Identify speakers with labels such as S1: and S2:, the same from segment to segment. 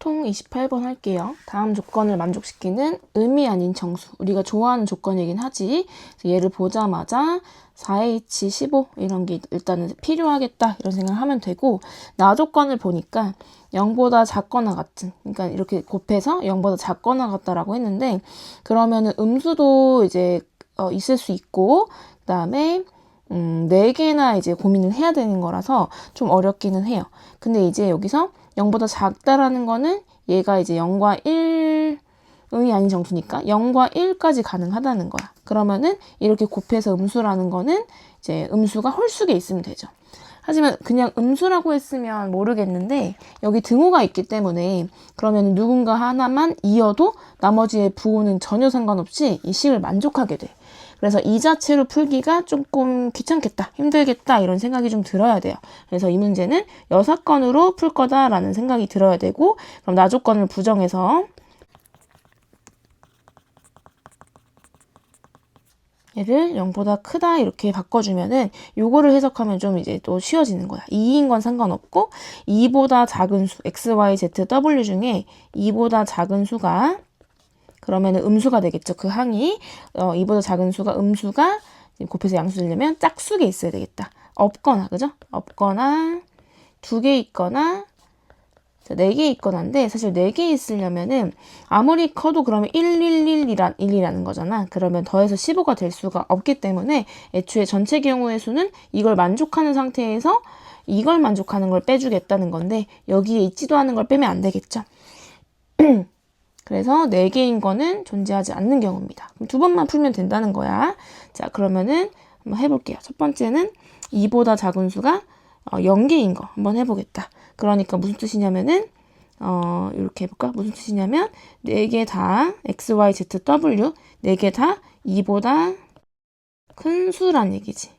S1: 통 28번 할게요. 다음 조건을 만족시키는 의미 아닌 정수. 우리가 좋아하는 조건이긴 하지. 얘를 보자마자 4H15 이런 게 일단은 필요하겠다 이런 생각을 하면 되고, 나 조건을 보니까 0보다 작거나 같은, 그러니까 이렇게 곱해서 0보다 작거나 같다라고 했는데, 그러면은 음수도 이제 있을 수 있고, 그 다음에 4개나 이제 고민을 해야 되는 거라서 좀 어렵기는 해요. 근데 이제 여기서 0보다 작다라는 거는 얘가 이제 0과 1이 아닌 정수니까 0과 1까지 가능하다는 거야. 그러면은 이렇게 곱해서 음수라는 거는 이제 음수가 홀수에 있으면 되죠. 하지만 그냥 음수라고 했으면 모르겠는데 여기 등호가 있기 때문에 그러면 누군가 하나만 이어도 나머지의 부호는 전혀 상관없이 이 식을 만족하게 돼. 그래서 이 자체로 풀기가 조금 귀찮겠다, 힘들겠다 이런 생각이 좀 들어야 돼요. 그래서 이 문제는 6건으로 풀 거다라는 생각이 들어야 되고, 그럼 나 조건을 부정해서 얘를 0보다 크다 이렇게 바꿔주면은 요거를 해석하면 좀 이제 또 쉬워지는 거야. 2인 건 상관없고 2보다 작은 수 x, y, z, w 중에 2보다 작은 수가 그러면은 음수가 되겠죠. 그 항이 2보다 작은 수가 음수가 곱해서 양수되려면 짝수에 있어야 되겠다. 없거나 그죠? 없거나 2개 있거나 4개 있거나인데 사실 4개 있으려면은 아무리 커도 그러면 1이라는 거잖아. 그러면 더해서 15가 될 수가 없기 때문에 애초에 전체 경우의 수는 이걸 만족하는 상태에서 이걸 만족하는 걸 빼주겠다는 건데 여기에 있지도 않은 걸 빼면 안 되겠죠. 그래서 4개인 거는 존재하지 않는 경우입니다. 그럼 2번만 풀면 된다는 거야. 자, 그러면은 한번 해볼게요. 첫 번째는 2보다 작은 수가 0개인 거 한번 해보겠다. 그러니까 무슨 뜻이냐면은 이렇게 해볼까? 무슨 뜻이냐면 4개 다 x, y, z, w 4개 다 2보다 큰 수란 얘기지.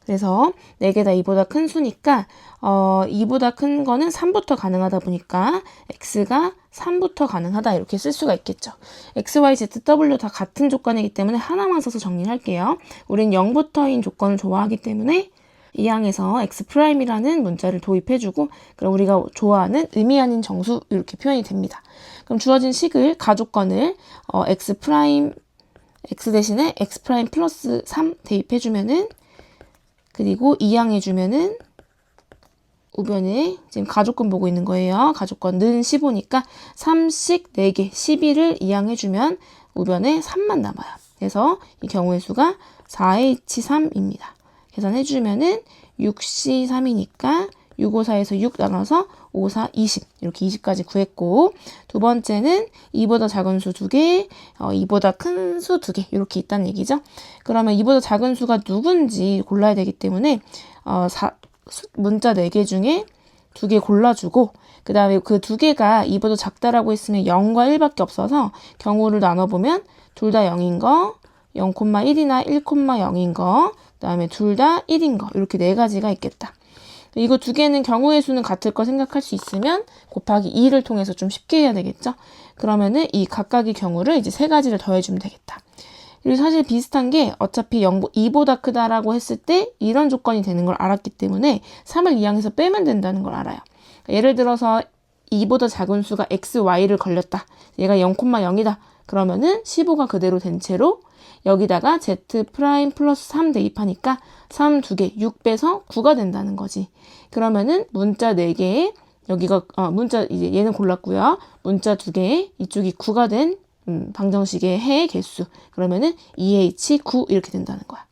S1: 그래서 4개 다 2보다 큰 수니까 2보다 큰 거는 3부터 가능하다 보니까 x가 3부터 가능하다 이렇게 쓸 수가 있겠죠. x, y, z, w 다 같은 조건이기 때문에 하나만 써서 정리할게요. 우린 0부터인 조건을 좋아하기 때문에 이 항에서 x'이라는 문자를 도입해주고 그럼 우리가 좋아하는 의미 아닌 정수 이렇게 표현이 됩니다. 그럼 주어진 식을 가조건을 x 대신에 x' 플러스 3 대입해주면은 그리고 이항해주면은 우변에 지금 가조건 보고 있는 거예요. 가조건은 15니까 3씩 4개 12를 이항해주면 우변에 3만 남아요. 그래서 이 경우의 수가 4H3입니다. 계산해주면은 6C3이니까 654에서 6 나눠서 5, 4, 20 이렇게 20까지 구했고 두 번째는 2보다 작은 수 2개, 2보다 큰 수 2개 이렇게 있다는 얘기죠. 그러면 2보다 작은 수가 누군지 골라야 되기 때문에 문자 4개 중에 2개 골라주고 그 다음에 그 2개가 2보다 작다라고 했으면 0과 1밖에 없어서 경우를 나눠보면 둘 다 0인 거, 0,1이나 1,0인 거, 그 다음에 둘 다 1인 거 이렇게 4가지가 있겠다. 이거 2개는 경우의 수는 같을 거 생각할 수 있으면 곱하기 2를 통해서 좀 쉽게 해야 되겠죠. 그러면은 이 각각의 경우를 이제 3가지를 더해주면 되겠다. 그리고 사실 비슷한 게 어차피 2보다 크다라고 했을 때 이런 조건이 되는 걸 알았기 때문에 3을 이항해서 빼면 된다는 걸 알아요. 예를 들어서 2보다 작은 수가 x, y를 걸렸다. 얘가 0,0이다. 그러면은 15가 그대로 된 채로 여기다가 z' 플러스 3 대입하니까 3 2개, 6 빼서 9가 된다는 거지. 그러면은 문자 4개에 여기가 문자 이제 얘는 골랐고요. 문자 2개에 이쪽이 9가 된 방정식의 해의 개수. 그러면은 2H9 이렇게 된다는 거야.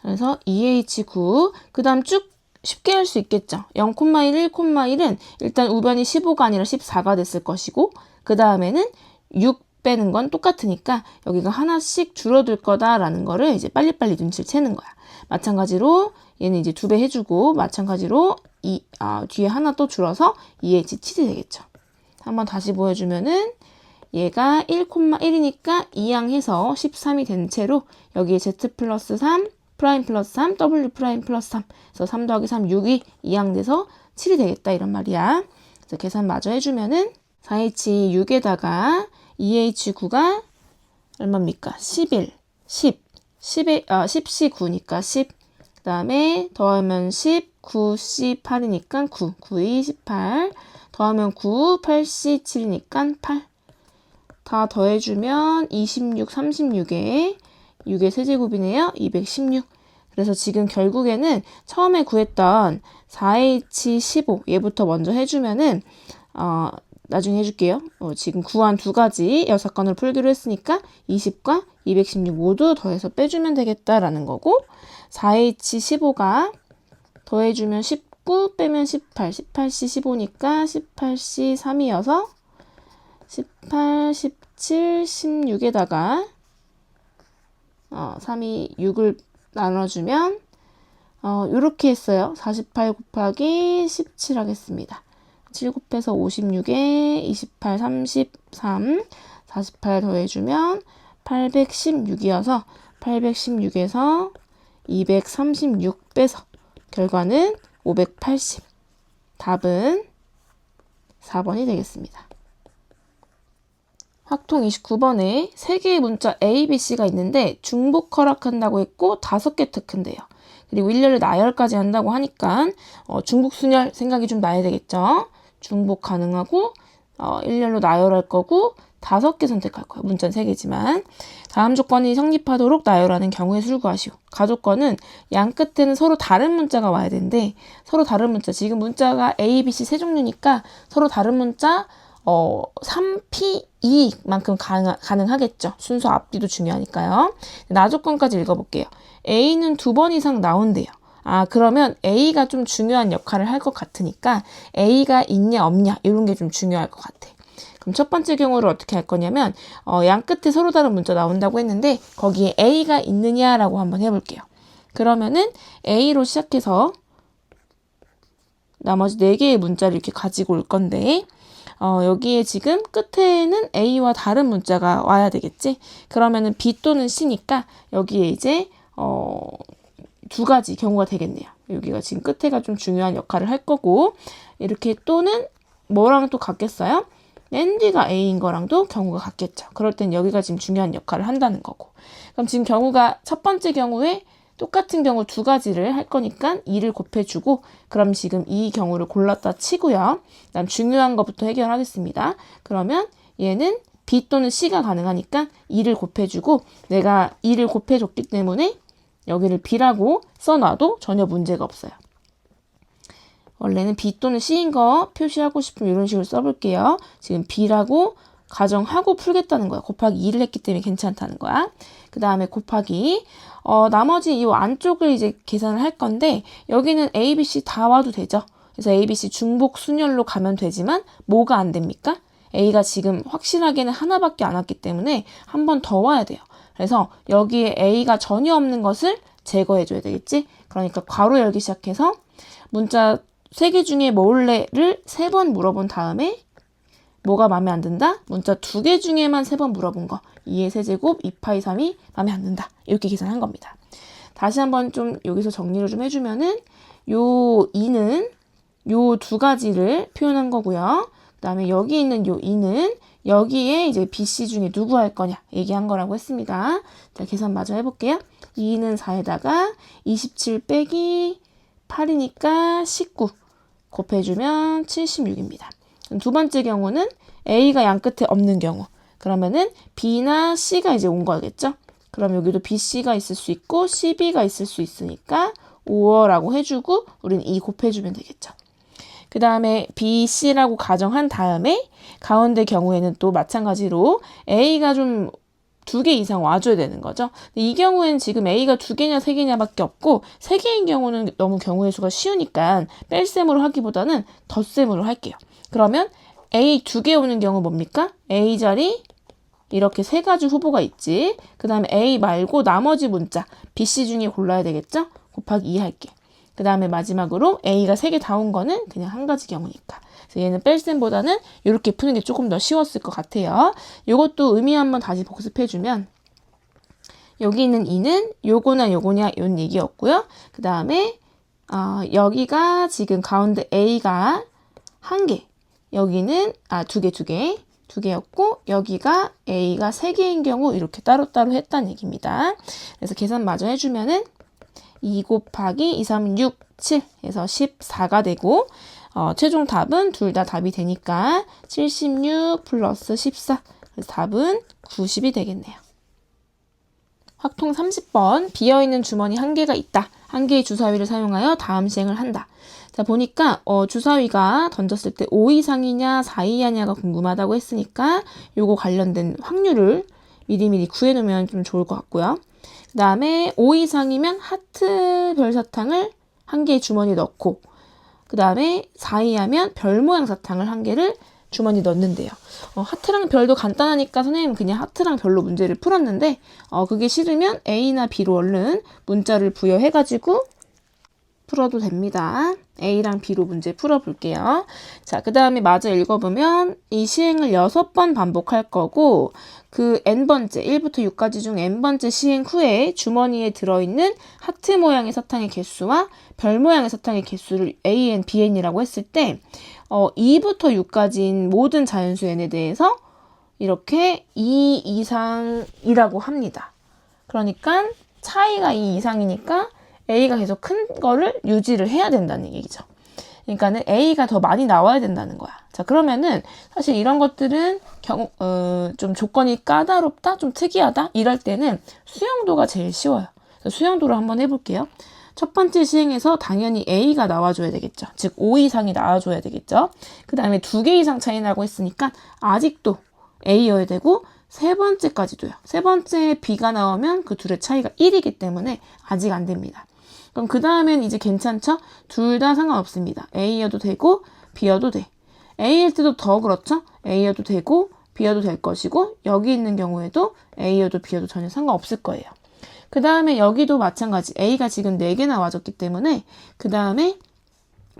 S1: 그래서 2H9 그다음 쭉 쉽게 할 수 있겠죠. 0,1, 1,1은 일단 우변이 15가 아니라 14가 됐을 것이고 그 다음에는 6 빼는 건 똑같으니까 여기가 하나씩 줄어들 거다라는 거를 이제 빨리빨리 눈치를 채는 거야. 마찬가지로 얘는 이제 2배 해주고 마찬가지로 뒤에 하나 또 줄어서 2H7이 되겠죠. 한번 다시 보여주면은 얘가 1,1이니까 이항해서 13이 된 채로 여기에 Z 플러스 3, 프라임 플러스 3, W 프라임 플러스 3 그래서 3 더하기 3, 6이 이항돼서 7이 되겠다 이런 말이야. 그래서 계산 마저 해주면은 4H6에다가 2H9가 얼마입니까? 11, 10, 10에, 10C9니까 10, 그 다음에 더하면 10, 9C8이니까 9, 9이 18, 더하면 9, 8C 7이니까 8. 다 더해주면 26, 36에 6의 세제곱이네요. 216. 그래서 지금 결국에는 처음에 구했던 4H15 얘부터 먼저 해주면은 나중에 해줄게요. 지금 구한 두 가지 6건을 풀기로 했으니까 20과 216 모두 더해서 빼주면 되겠다라는 거고 4H15가 더해주면 19 빼면 18, 18C 15니까 18C 3이어서 18, 17, 16에다가 3이 6을 나눠주면 요렇게 했어요. 48 곱하기 17 하겠습니다. 7 곱해서 56에 28, 33, 48 더해주면 816이어서 816에서 236 빼서 결과는 580. 답은 4번이 되겠습니다. 확통 29번에 3개의 문자 A, B, C가 있는데 중복 허락한다고 했고 5개 특훈데요. 그리고 일렬을 나열까지 한다고 하니까 중복 순열 생각이 좀 나야 되겠죠. 중복 가능하고 일렬로 나열할 거고 5개 선택할 거예요. 문자는 3개지만. 다음 조건이 성립하도록 나열하는 경우의 수를 구하시오. 가조건은 양 끝에는 서로 다른 문자가 와야 되는데 서로 다른 문자. 지금 문자가 A, B, C 세 종류니까 서로 다른 문자 3P, 2만큼 가능하겠죠. 순서 앞뒤도 중요하니까요. 나조건까지 읽어볼게요. A는 2번 이상 나온대요. 그러면 A가 좀 중요한 역할을 할 것 같으니까 A가 있냐 없냐 이런 게 좀 중요할 것 같아. 그럼 첫 번째 경우를 어떻게 할 거냐면 양 끝에 서로 다른 문자 나온다고 했는데 거기에 A가 있느냐라고 한번 해볼게요. 그러면은 A로 시작해서 나머지 4개의 문자를 이렇게 가지고 올 건데 여기에 지금 끝에는 A와 다른 문자가 와야 되겠지? 그러면은 B 또는 C니까 여기에 이제 2가지 경우가 되겠네요. 여기가 지금 끝에가 좀 중요한 역할을 할 거고 이렇게 또는 뭐랑 또 같겠어요? 맨 뒤가 A인 거랑도 경우가 같겠죠. 그럴 땐 여기가 지금 중요한 역할을 한다는 거고. 그럼 지금 경우가 첫 번째 경우에 똑같은 경우 2가지를 할 거니까 2를 곱해주고 그럼 지금 이 경우를 골랐다 치고요. 그다음 중요한 것부터 해결하겠습니다. 그러면 얘는 B 또는 C가 가능하니까 2를 곱해주고 내가 2를 곱해줬기 때문에 여기를 B라고 써놔도 전혀 문제가 없어요. 원래는 B 또는 C인 거 표시하고 싶으면 이런 식으로 써볼게요. 지금 B라고 가정하고 풀겠다는 거야. 곱하기 2를 했기 때문에 괜찮다는 거야. 그 다음에 곱하기 나머지 이 안쪽을 이제 계산을 할 건데 여기는 A, B, C 다 와도 되죠. 그래서 A, B, C 중복 순열로 가면 되지만 뭐가 안 됩니까? A가 지금 확실하게는 하나밖에 안 왔기 때문에 한 번 더 와야 돼요. 그래서 여기에 A가 전혀 없는 것을 제거해줘야 되겠지? 그러니까 괄호 열기 시작해서 문자 3개 중에 뭘래를 3번 물어본 다음에 뭐가 마음에 안 든다? 문자 2개 중에만 3번 물어본 거. 2의 세제곱, 2파이 3이 마음에 안 든다. 이렇게 계산한 겁니다. 다시 한번 좀 여기서 정리를 좀 해주면은 요 2는 요 2가지를 표현한 거고요. 그 다음에 여기 있는 요 2는 여기에 이제 B, C 중에 누구 할 거냐 얘기한 거라고 했습니다. 자, 계산 마저 해볼게요. 2는 4에다가 27 빼기 8이니까 19 곱해주면 76입니다. 두 번째 경우는 A가 양 끝에 없는 경우. 그러면은 B나 C가 이제 온 거겠죠? 그럼 여기도 B, C가 있을 수 있고 C, B가 있을 수 있으니까 5어라고 해주고 우리는 2 곱해주면 되겠죠. 그 다음에 B, C라고 가정한 다음에 가운데 경우에는 또 마찬가지로 A가 좀 2개 이상 와줘야 되는 거죠. 이 경우에는 지금 A가 2개냐 3개냐 밖에 없고 3개인 경우는 너무 경우의 수가 쉬우니까 뺄셈으로 하기보다는 덧셈으로 할게요. 그러면 A 2개 오는 경우 뭡니까? A 자리 이렇게 3가지 후보가 있지. 그 다음에 A 말고 나머지 문자 B, C 중에 골라야 되겠죠? 곱하기 2 할게. 그 다음에 마지막으로 A가 3개 다 온 거는 그냥 한 가지 경우니까. 그래서 얘는 뺄셈보다는 이렇게 푸는 게 조금 더 쉬웠을 것 같아요. 이것도 의미 한번 다시 복습해주면 여기 있는 2는 요거나 요거냐 이런 얘기였고요. 그 다음에 여기가 지금 가운데 A가 1개. 여기는 2개 였고 여기가 A가 3개인 경우 이렇게 따로따로 했다는 얘기입니다. 그래서 계산 마저 해주면은 2 곱하기 2, 3, 6, 7 해서 14가 되고 최종 답은 둘 다 답이 되니까 76 플러스 14 그래서 답은 90이 되겠네요. 확통 30번 비어있는 주머니 1개가 있다. 1개의 주사위를 사용하여 다음 시행을 한다. 자 보니까 주사위가 던졌을 때 5 이상이냐 4 이하냐가 궁금하다고 했으니까 요거 관련된 확률을 미리미리 구해놓으면 좀 좋을 것 같고요. 그 다음에 5 이상이면 하트 별사탕을 1개의 주머니에 넣고 그 다음에 4 이하면 별 모양 사탕을 1개를 주머니에 넣는데요. 하트랑 별도 간단하니까 선생님은 그냥 하트랑 별로 문제를 풀었는데 그게 싫으면 A나 B로 얼른 문자를 부여해가지고 풀어도 됩니다. A랑 B로 문제 풀어볼게요. 자, 그 다음에 마저 읽어보면 이 시행을 6번 반복할 거고 그 n번째, 1부터 6까지 중 n번째 시행 후에 주머니에 들어있는 하트 모양의 사탕의 개수와 별 모양의 사탕의 개수를 AN, BN이라고 했을 때 2부터 6까지인 모든 자연수 n에 대해서 이렇게 2 이상이라고 합니다. 그러니까 차이가 2 이상이니까 A가 계속 큰 거를 유지를 해야 된다는 얘기죠. 그러니까는 A가 더 많이 나와야 된다는 거야. 자, 그러면은 사실 이런 것들은 좀 조건이 까다롭다, 좀 특이하다 이럴 때는 수영도가 제일 쉬워요. 그래서 수영도를 한번 해볼게요. 첫 번째 시행에서 당연히 A가 나와줘야 되겠죠. 즉 5 이상이 나와줘야 되겠죠. 그 다음에 2개 이상 차이 나고 했으니까 아직도 A여야 되고 세 번째까지도요. 세 번째 B가 나오면 그 둘의 차이가 1이기 때문에 아직 안 됩니다. 그럼 그 다음엔 이제 괜찮죠? 둘 다 상관없습니다. A여도 되고 B여도 돼. A일 때도 더 그렇죠? A여도 되고 B여도 될 것이고 여기 있는 경우에도 A여도 B여도 전혀 상관없을 거예요. 그 다음에 여기도 마찬가지. A가 지금 4개 나와줬기 때문에 그 다음에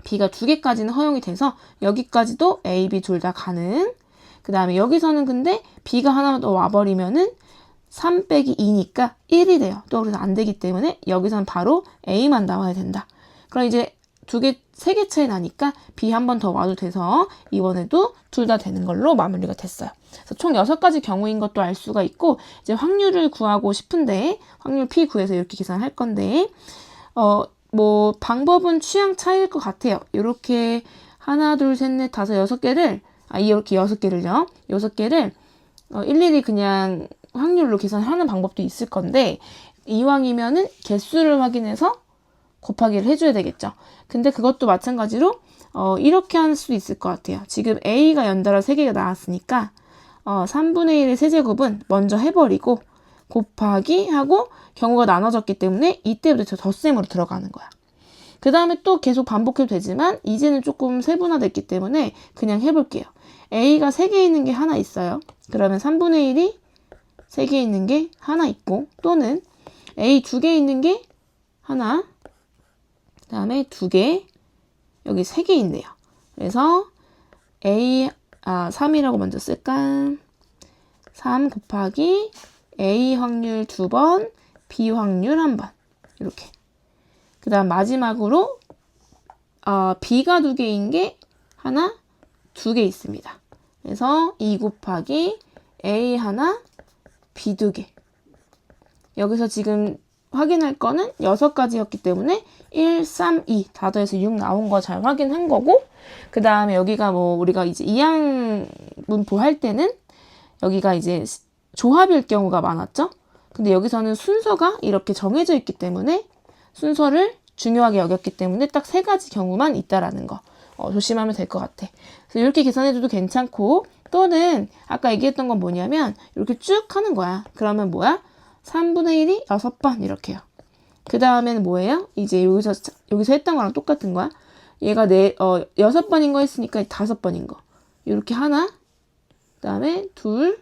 S1: B가 2개까지는 허용이 돼서 여기까지도 A, B 둘 다 가능. 그 다음에 여기서는 근데 B가 하나만 더 와버리면은 3 빼기 2니까 1이 돼요. 또 그래서 안 되기 때문에 여기서는 바로 A만 나와야 된다. 그럼 이제 3개 차이 나니까 B 한 번 더 와도 돼서 이번에도 둘 다 되는 걸로 마무리가 됐어요. 그래서 총 6가지 경우인 것도 알 수가 있고 이제 확률을 구하고 싶은데 확률 P 구해서 이렇게 계산할 건데 뭐 방법은 취향 차이일 것 같아요. 이렇게 하나, 둘, 셋, 넷, 다섯, 6개를 이렇게 6개를요. 6개를 일일이 그냥 확률로 계산하는 방법도 있을 건데 이왕이면은 개수를 확인해서 곱하기를 해줘야 되겠죠. 근데 그것도 마찬가지로 이렇게 할 수 있을 것 같아요. 지금 A가 연달아 3개가 나왔으니까 3분의 1의 세제곱은 먼저 해버리고 곱하기 하고 경우가 나눠졌기 때문에 이때부터 덧셈으로 들어가는 거야. 그 다음에 또 계속 반복해도 되지만 이제는 조금 세분화됐기 때문에 그냥 해볼게요. A가 3개 있는 게 하나 있어요. 그러면 3분의 1이 3개 있는 게 하나 있고 또는 A 2개 있는 게 하나 그 다음에 2개 여기 3개 있네요. 그래서 A 3이라고 먼저 쓸까? 3 곱하기 A 확률 2번 B 확률 1번 이렇게 그 다음 마지막으로 B가 2개인 게 하나 2개 있습니다. 그래서 2 곱하기 A 하나 B 2개 여기서 지금 확인할 거는 6가지였기 때문에 1, 3, 2 다 더해서 6 나온 거 잘 확인한 거고 그 다음에 여기가 뭐 우리가 이제 이항 문법 할 때는 여기가 이제 조합일 경우가 많았죠. 근데 여기서는 순서가 이렇게 정해져 있기 때문에 순서를 중요하게 여겼기 때문에 딱 3가지 경우만 있다라는 거 조심하면 될 것 같아. 그래서 이렇게 계산해줘도 괜찮고 또는 아까 얘기했던 건 뭐냐면 이렇게 쭉 하는 거야. 그러면 뭐야? 3분의 1이 6번 이렇게요. 그 다음에는 뭐예요? 이제 여기서 했던 거랑 똑같은 거야. 얘가 6번인 거 했으니까 5번인 거. 이렇게 하나, 그 다음에 둘,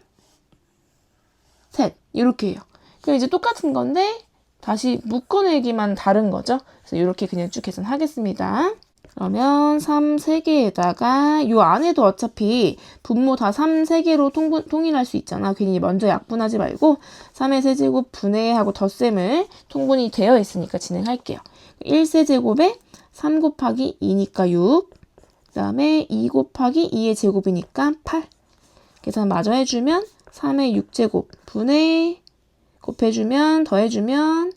S1: 셋 이렇게 해요. 그럼 이제 똑같은 건데 다시 묶어내기만 다른 거죠. 그래서 이렇게 그냥 쭉 계산하겠습니다. 그러면 3 3개에다가 요 안에도 어차피 분모 다 3 3개로 통일할 수 있잖아. 괜히 먼저 약분하지 말고 3의 세제곱 분해하고 덧셈을 통분이 되어 있으니까 진행할게요. 1세제곱에 3 곱하기 2니까 6, 그 다음에 2 곱하기 2의 제곱이니까 8. 계산 마저 해주면 3의 6제곱 분해 곱해주면 더해주면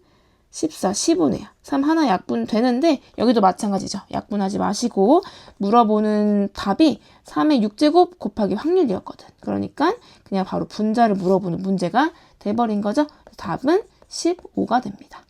S1: 14, 15네요. 3 하나 약분 되는데 여기도 마찬가지죠. 약분하지 마시고 물어보는 답이 3의 6제곱 곱하기 확률이었거든. 그러니까 그냥 바로 분자를 물어보는 문제가 돼버린 거죠. 답은 15가 됩니다.